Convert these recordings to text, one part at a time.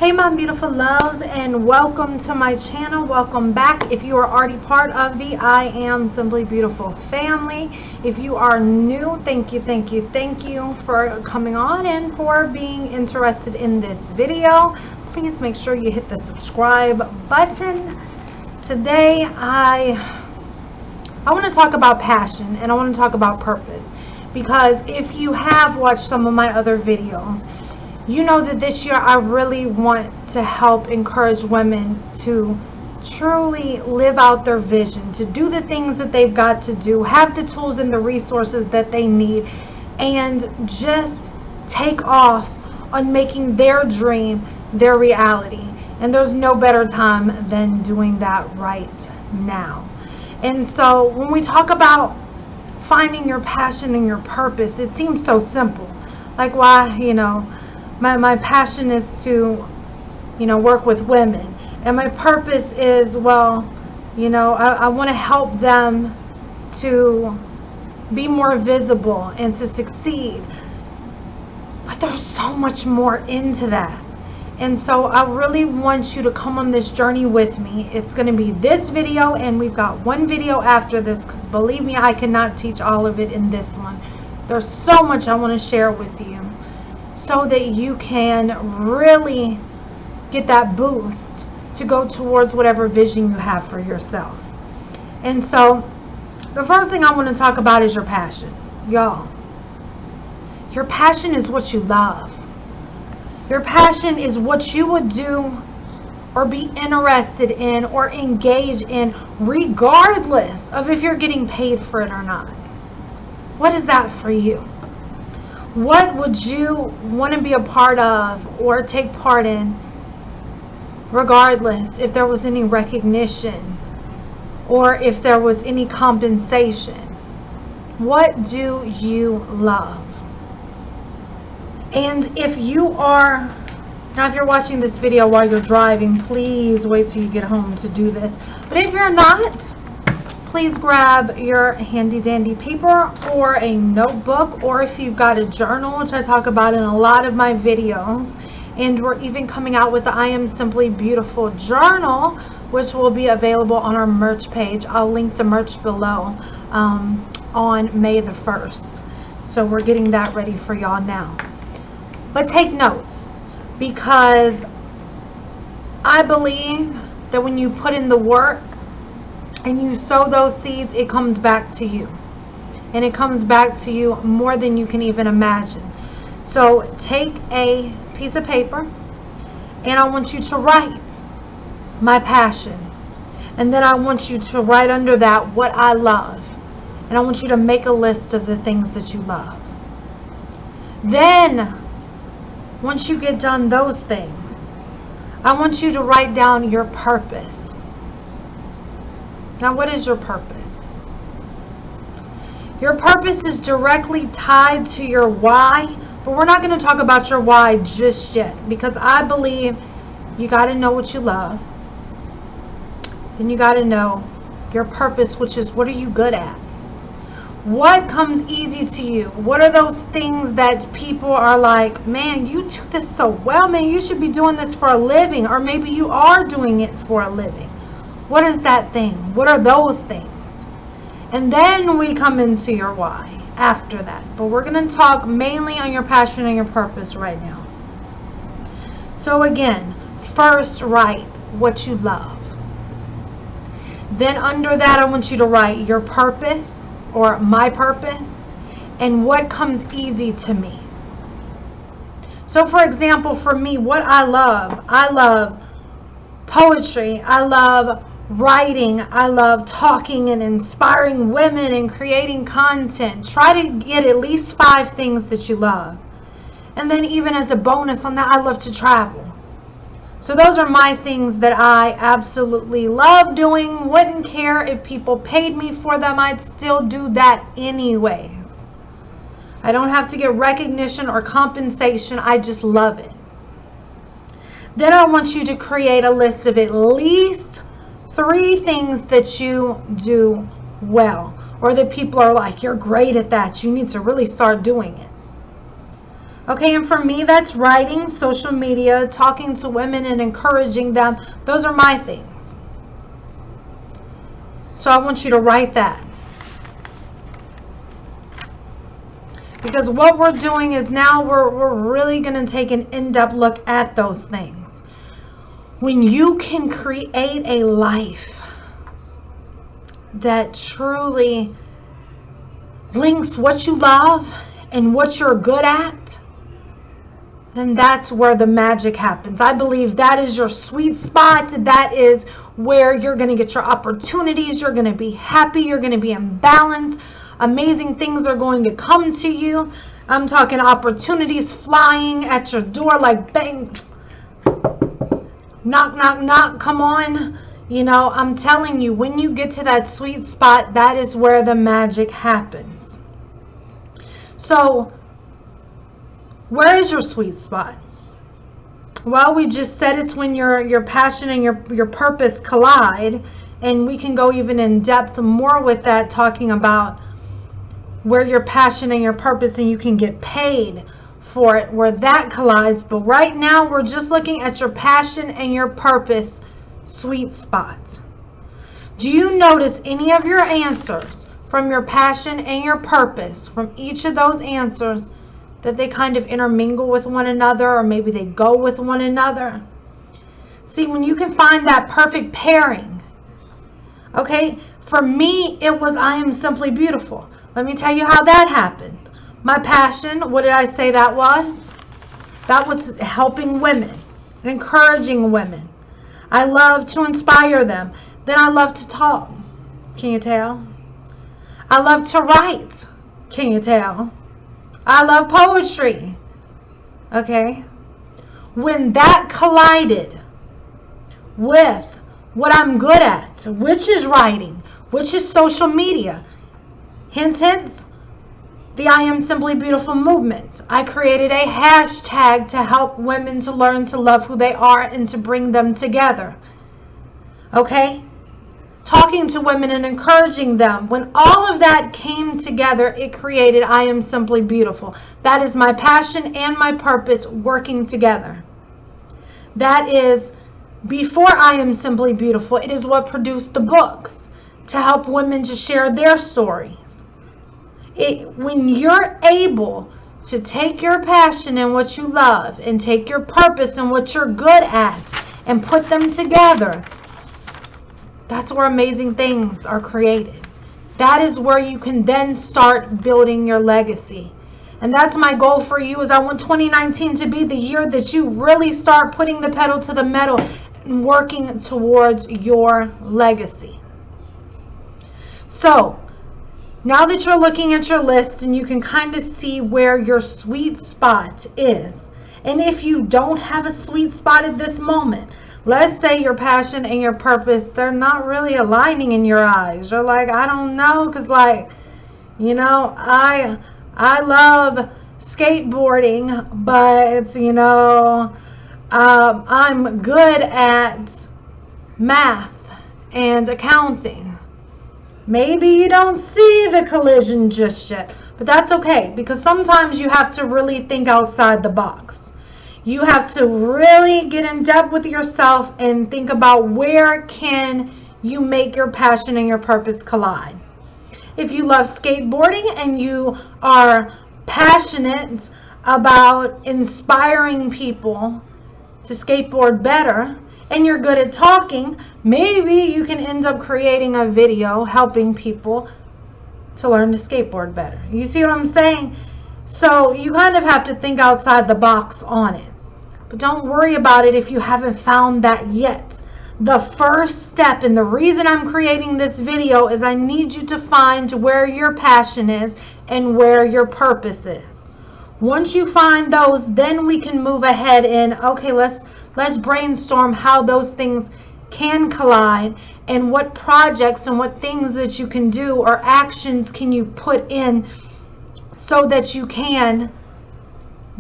Hey my beautiful loves, and welcome to my channel. Welcome back if you are already part of the I Am Simply Beautiful family. If you are new, thank you for coming on and for being interested in this video. Please make sure you hit the subscribe button. Today I want to talk about passion, and I want to talk about purpose, because if you have watched some of my other videos, you know that this year I really want to help encourage women to truly live out their vision, to do the things that they've got to do, have the tools and the resources that they need, and just take off on making their dream their reality. And there's no better time than doing that right now. And so when we talk about finding your passion and your purpose, it seems so simple. Like, why, my passion is to, work with women. And my purpose is, I want to help them to be more visible and to succeed. But there's so much more into that. And so I really want you to come on this journey with me. It's going to be this video, and we've got one video after this, because believe me, I cannot teach all of it in this one. There's so much I want to share with you, so that you can really get that boost to go towards whatever vision you have for yourself. And so the first thing I want to talk about is your passion. Y'all, your passion is what you love. Your passion is what you would do or be interested in or engage in, regardless of if you're getting paid for it or not. What is that for you? What would you want to be a part of or take part in, regardless if there was any recognition or if there was any compensation? What do you love? And if you are, now if you're watching this video while you're driving, please wait till you get home to do this. But if you're not, please grab your handy dandy paper or a notebook, or if you've got a journal, which I talk about in a lot of my videos. And we're even coming out with the I Am Simply Beautiful journal, which will be available on our merch page. I'll link the merch below on May the 1st. So we're getting that ready for y'all now. But take notes, because I believe that when you put in the work and you sow those seeds, it comes back to you. And it comes back to you more than you can even imagine. So take a piece of paper, and I want you to write my passion. And then I want you to write under that what I love. And I want you to make a list of the things that you love. Then, once you get done those things, I want you to write down your purpose. Now, what is your purpose? Your purpose is directly tied to your why, but we're not going to talk about your why just yet, because I believe you got to know what you love. Then you got to know your purpose, which is, what are you good at? What comes easy to you? What are those things that people are like, man, you do this so well, man, you should be doing this for a living, or maybe you are doing it for a living. What is that thing? What are those things? And then we come into your why after that. But we're going to talk mainly on your passion and your purpose right now. So again, first write what you love. Then under that, I want you to write your purpose, or my purpose, and what comes easy to me. So for example, for me, what I love poetry, I love writing, I love talking and inspiring women and creating content. Try to get at least 5 things that you love. And then even as a bonus on that, I love to travel. So those are my things that I absolutely love doing. Wouldn't care if people paid me for them. I'd still do that anyways. I don't have to get recognition or compensation. I just love it. Then I want you to create a list of at least 3 things that you do well, or that people are like, you're great at that, you need to really start doing it. Okay, and for me, that's writing, social media, talking to women and encouraging them. Those are my things. So I want you to write that. Because what we're doing is now we're really going to take an in-depth look at those things. When you can create a life that truly links what you love and what you're good at, then that's where the magic happens. I believe that is your sweet spot. That is where you're going to get your opportunities. You're going to be happy. You're going to be in balance. Amazing things are going to come to you. I'm talking opportunities flying at your door like bang. Knock, knock, knock. Come on. You know, I'm telling you, when you get to that sweet spot, that is where the magic happens. So, where is your sweet spot? Well, we just said it's when your passion and your purpose collide, and we can go even in depth more with that, talking about where your passion and your purpose and you can get paid for it, where that collides. But right now we're just looking at your passion and your purpose sweet spot. Do you notice any of your answers from your passion and your purpose, from each of those answers, that they kind of intermingle with one another, or maybe they go with one another? See, when you can find that perfect pairing. Okay, for me, it was I Am Simply Beautiful. Let me tell you how that happened. My passion, what did I say that was? That was helping women, encouraging women. I love to inspire them. Then I love to talk. Can you tell? I love to write. Can you tell? I love poetry. Okay? When that collided with what I'm good at, which is writing, which is social media, hint, hint, the I Am Simply Beautiful movement. I created a hashtag to help women to learn to love who they are and to bring them together. Okay? Talking to women and encouraging them. When all of that came together, it created I Am Simply Beautiful. That is my passion and my purpose working together. That is, before I Am Simply Beautiful, it is what produced the books to help women to share their stories. When you're able to take your passion and what you love and take your purpose and what you're good at and put them together, that's where amazing things are created. That is where you can then start building your legacy. And that's my goal for you, is I want 2019 to be the year that you really start putting the pedal to the metal and working towards your legacy. So, now that you're looking at your list and you can kind of see where your sweet spot is, and if you don't have a sweet spot at this moment, let's say your passion and your purpose, they're not really aligning in your eyes. You're like, I don't know, because like, you know, I love skateboarding, but, you know, I'm good at math and accounting. Maybe you don't see the collision just yet, but that's okay, because sometimes you have to really think outside the box. You have to really get in depth with yourself and think about where can you make your passion and your purpose collide. If you love skateboarding and you are passionate about inspiring people to skateboard better, and you're good at talking, maybe you can end up creating a video helping people to learn to skateboard better. You see what I'm saying? So you kind of have to think outside the box on it. But don't worry about it if you haven't found that yet. The first step, and the reason I'm creating this video, is I need you to find where your passion is and where your purpose is. Once you find those, then we can move ahead and, okay, let's brainstorm how those things can collide and what projects and what things that you can do or actions can you put in so that you can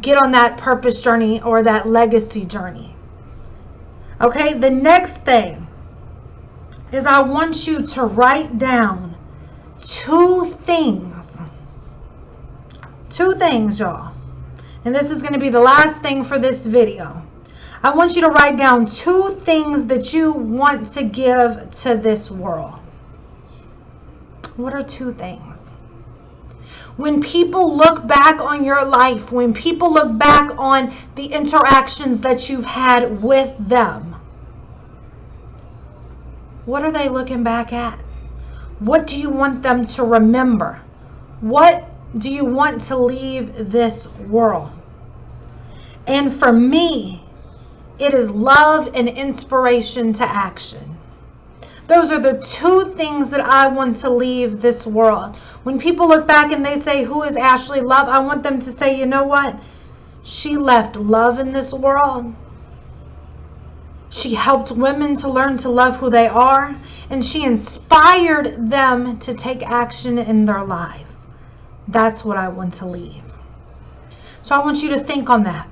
get on that purpose journey or that legacy journey. Okay, the next thing is I want you to write down two things, y'all. and this is going to be the last thing for this video. I want you to write down 2 things that you want to give to this world. What are 2 things? When people look back on your life, when people look back on the interactions that you've had with them, what are they looking back at? What do you want them to remember? What do you want to leave this world? And for me, it is love and inspiration to action. Those are the 2 things that I want to leave this world. When people look back and they say, who is Ashley Love? I want them to say, you know what? She left love in this world. She helped women to learn to love who they are. And she inspired them to take action in their lives. That's what I want to leave. So I want you to think on that.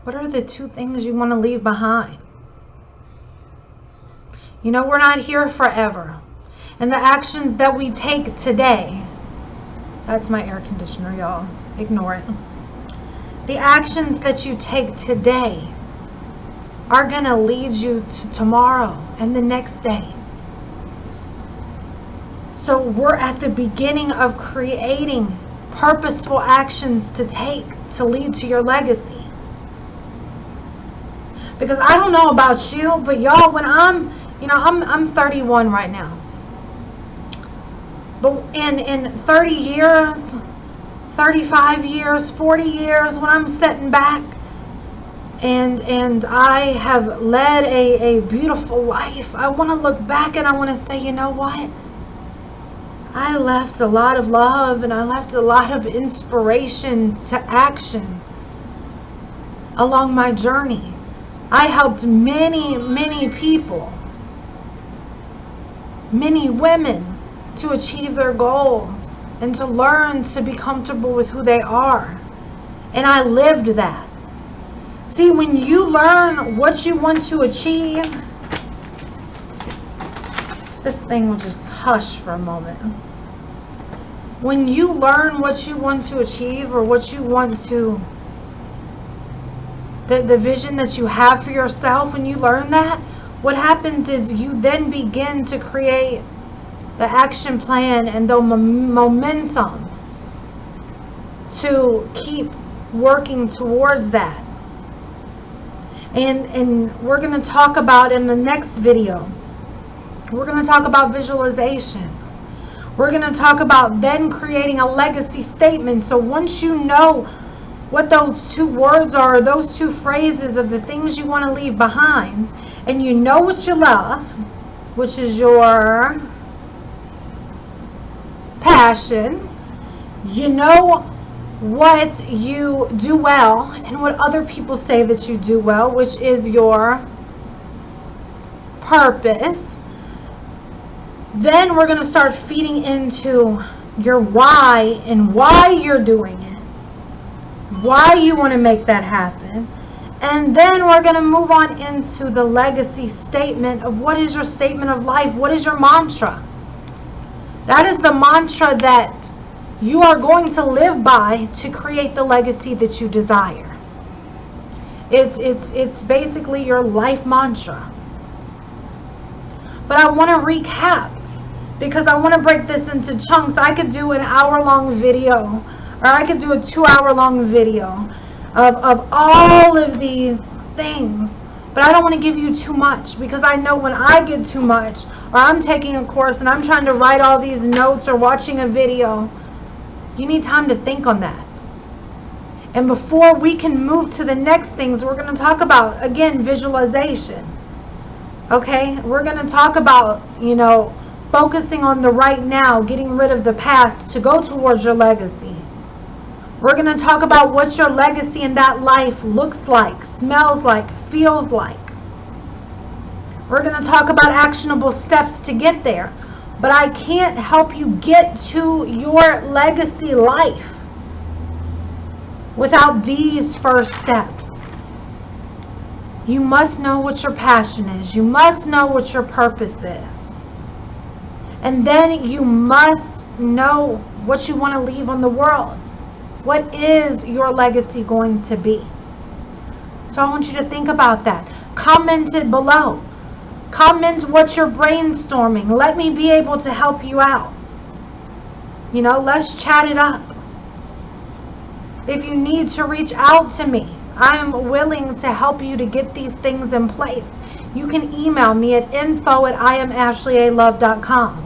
What are the 2 things you want to leave behind? You know, we're not here forever. And the actions that we take today, that's my air conditioner, y'all. Ignore it. The actions that you take today are going to lead you to tomorrow and the next day. So we're at the beginning of creating purposeful actions to take to lead to your legacy. Because I don't know about you, but y'all, when I'm 31 right now. But in 30 years, 35 years, 40 years, when I'm sitting back and I have led a beautiful life, I want to look back and I want to say, you know what? I left a lot of love and I left a lot of inspiration to action along my journey. I helped many, many people, many women to achieve their goals and to learn to be comfortable with who they are. And I lived that. See, when you learn what you want to achieve, this thing will just hush for a moment. When you learn what you want to achieve or what you want to, the vision that you have for yourself, when you learn that, what happens is you then begin to create the action plan and the momentum to keep working towards that. And we're going to talk about in the next video, we're going to talk about visualization. We're going to talk about then creating a legacy statement. So once you know what those 2 words are, those 2 phrases of the things you want to leave behind, and you know what you love, which is your passion, you know what you do well and what other people say that you do well, which is your purpose, then we're going to start feeding into your why and why you're doing it, why you want to make that happen. And then we're going to move on into the legacy statement of what is your statement of life, what is your mantra. That is the mantra that you are going to live by to create the legacy that you desire. It's basically your life mantra. But I want to recap because I want to break this into chunks. I could do an hour-long video, or I could do a 2-hour-long video of all of these things. But I don't want to give you too much, because I know when I get too much, or I'm taking a course and I'm trying to write all these notes or watching a video, you need time to think on that. And before we can move to the next things, we're going to talk about, again, visualization. Okay? We're going to talk about, focusing on the right now, getting rid of the past to go towards your legacy. We're going to talk about what your legacy in that life looks like, smells like, feels like. We're going to talk about actionable steps to get there. But I can't help you get to your legacy life without these first steps. You must know what your passion is. You must know what your purpose is. And then you must know what you want to leave on the world. What is your legacy going to be? So I want you to think about that. Comment it below. Comment what you're brainstorming. Let me be able to help you out. You know, let's chat it up. If you need to reach out to me, I'm willing to help you to get these things in place. You can email me at info@IamAshleyalove.com.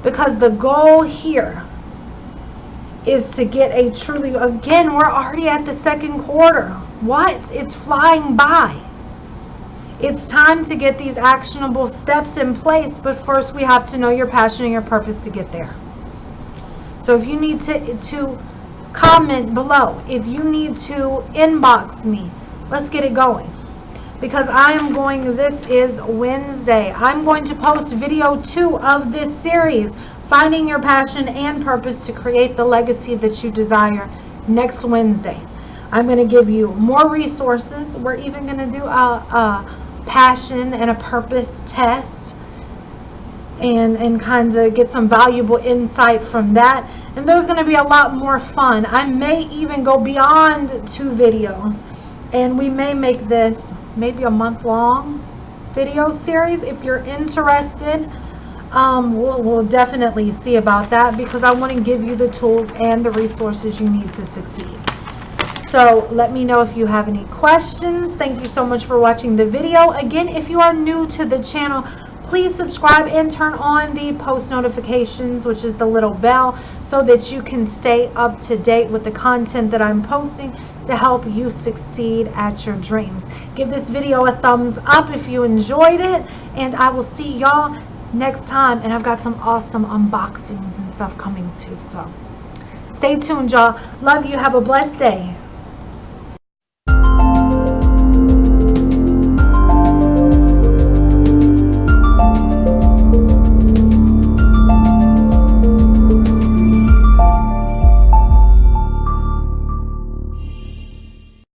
Because the goal here is to get a truly, again, we're already at the second quarter. What? It's flying by. It's time to get these actionable steps in place, but first we have to know your passion and your purpose to get there. So if you need to comment below, if you need to inbox me, let's get it going. Because this is Wednesday. I'm going to post video 2 of this series, Finding Your Passion and Purpose to Create the Legacy That You Desire, next Wednesday. I'm going to give you more resources. We're even going to do a passion and a purpose test and kind of get some valuable insight from that. And there's going to be a lot more fun. I may even go beyond 2 videos, and we may make this maybe a month-long video series. If you're interested, we'll definitely see about that, because I want to give you the tools and the resources you need to succeed. So let me know if you have any questions. Thank you so much for watching the video. Again, if you are new to the channel, please subscribe and turn on the post notifications, which is the little bell, so that you can stay up to date with the content that I'm posting to help you succeed at your dreams. Give this video a thumbs up if you enjoyed it, and I will see y'all next time. And I've got some awesome unboxings and stuff coming too, so stay tuned, y'all. Love you. Have a blessed day.